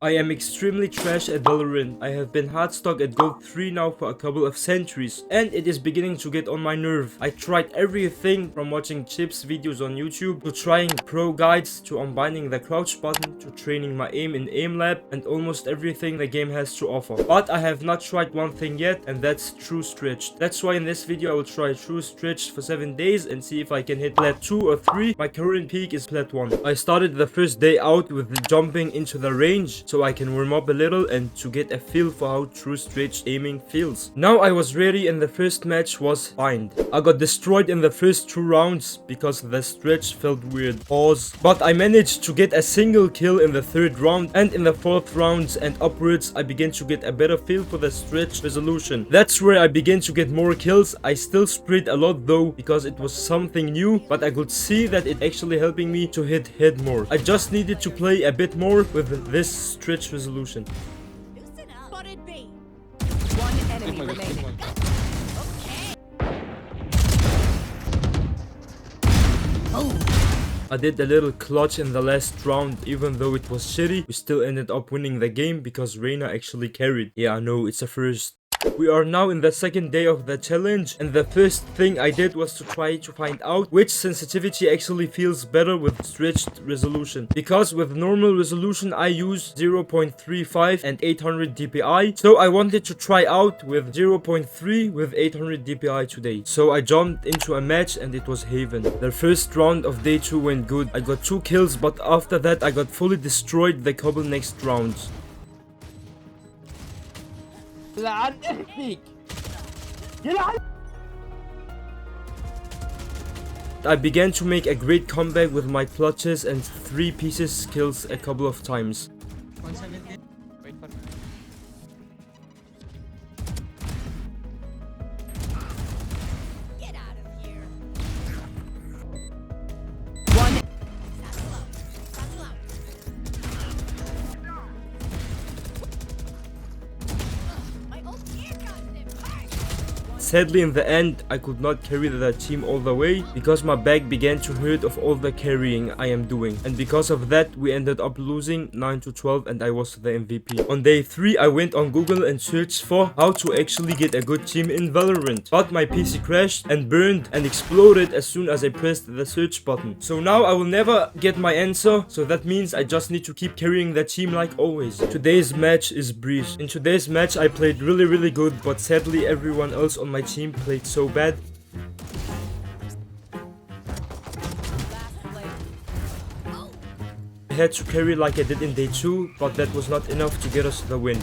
I am extremely trash at Valorant. I have been hard stuck at Gold 3 now for a couple of centuries, and it is beginning to get on my nerve. I tried everything from watching Chips videos on YouTube, to trying pro guides, to unbinding the crouch button, to training my aim in aim lab, and almost everything the game has to offer. But I have not tried one thing yet, and that's true stretched. That's why in this video I will try true stretched for 7 days and see if I can hit plat 2 or 3. My current peak is plat 1. I started the first day out with jumping into the range, so I can warm up a little and to get a feel for how true stretched aiming feels. Now I was ready and the first match was bind. I got destroyed in the first 2 rounds because the stretch felt weird. Pause. But I managed to get a single kill in the 3rd round, and in the 4th rounds and upwards I began to get a better feel for the stretch resolution. That's where I began to get more kills. I still sprayed a lot though because it was something new, but I could see that it actually helping me to hit head more. I just needed to play a bit more with this stretch resolution. Spotted B. One enemy remaining. I did a little clutch in the last round. Even though it was shitty, we still ended up winning the game because Reina actually carried. Yeah, I know, it's a first. We are now in the 2nd day of the challenge, and the first thing I did was to try to find out which sensitivity actually feels better with stretched resolution. Because with normal resolution I use 0.35 and 800 dpi, so I wanted to try out with 0.3 with 800 dpi today. So I jumped into a match and it was Haven. The first round of day 2 went good. I got 2 kills, but after that I got fully destroyed the couple next rounds. I began to make a great comeback with my clutches and 3 pieces kills a couple of times. 170. Wait for me. Get out of here. One. My ult here got them. Sadly in the end I could not carry the team all the way because my back began to hurt of all the carrying I am doing, and because of that we ended up losing 9-12 and I was the MVP. On day 3 I went on Google and searched for how to actually get a good team in Valorant, but my PC crashed and burned and exploded as soon as I pressed the search button. So now I will never get my answer, so that means I just need to keep carrying the team like always. Today's match is Breeze. In today's match I played really good, but sadly everyone else on my team played so bad. I had to carry like I did in day 2, but that was not enough to get us the win.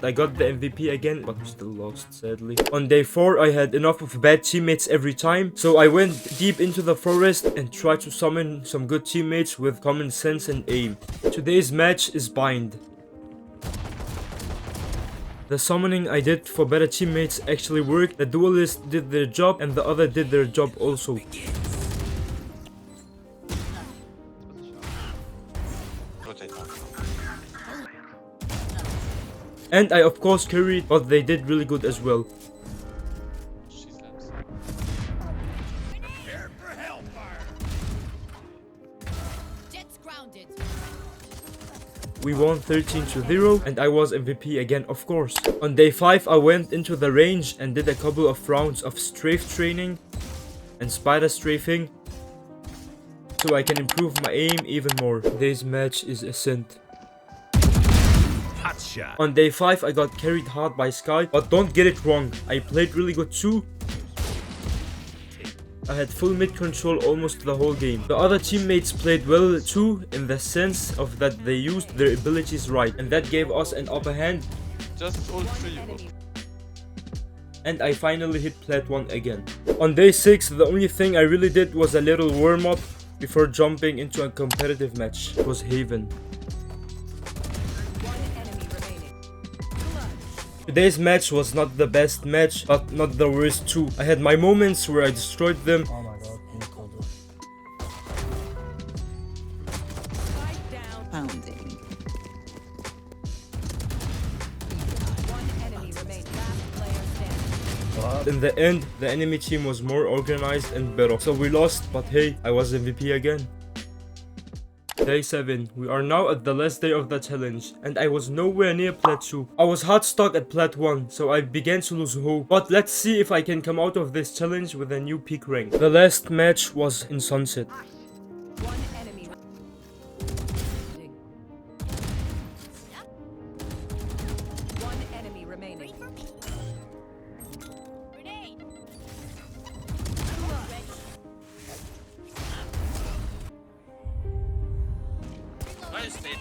I got the MVP again, but we still lost, sadly. On day 4, I had enough of bad teammates every time, so I went deep into the forest and tried to summon some good teammates with common sense and aim. Today's match is bind. The summoning I did for better teammates actually worked. The duelist did their job and the other did their job also. And I of course carried, but they did really good as well. Jets grounded. We won 13-0 and I was MVP again, of course. On day 5 I went into the range and did a couple of rounds of strafe training and spider strafing, so I can improve my aim even more. Today's match is Ascent. On day 5 I got carried hard by Sky, but don't get it wrong, I played really good too. I had full mid control almost the whole game. The other teammates played well too, in the sense of that they used their abilities right, and that gave us an upper hand. Just all 3. And I finally hit plat 1 again. On day 6 the only thing I really did was a little warm up before jumping into a competitive match. It was Haven. Today's match was not the best match, but not the worst too. I had my moments where I destroyed them. Oh my god, can you call this? Found. One enemy remaining. Last player standing. In the end, the enemy team was more organized and better. So we lost, but hey, I was MVP again. Day 7. We are now at the last day of the challenge, and I was nowhere near plat 2. I was hard stuck at plat 1, so I began to lose hope. But let's see if I can come out of this challenge with a new peak rank. The last match was in Sunset. One enemy. One enemy remaining. Grenade. Nice, mate.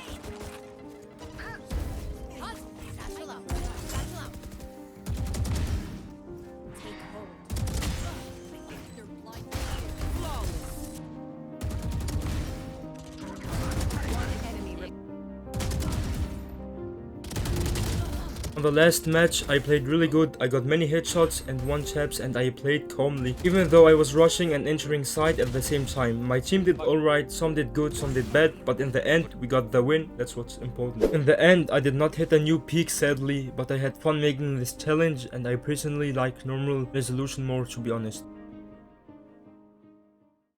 Satchel out. Satchel out. Take hold. They're blind. Flawless. One enemy remaining. On the last match, I played really good. I got many headshots and 1 taps, and I played calmly. Even though I was rushing and entering side at the same time. My team did alright, some did good, some did bad, but in the end, we got the win. That's what's important. In the end, I did not hit a new peak sadly, but I had fun making this challenge, and I personally like normal resolution more, to be honest.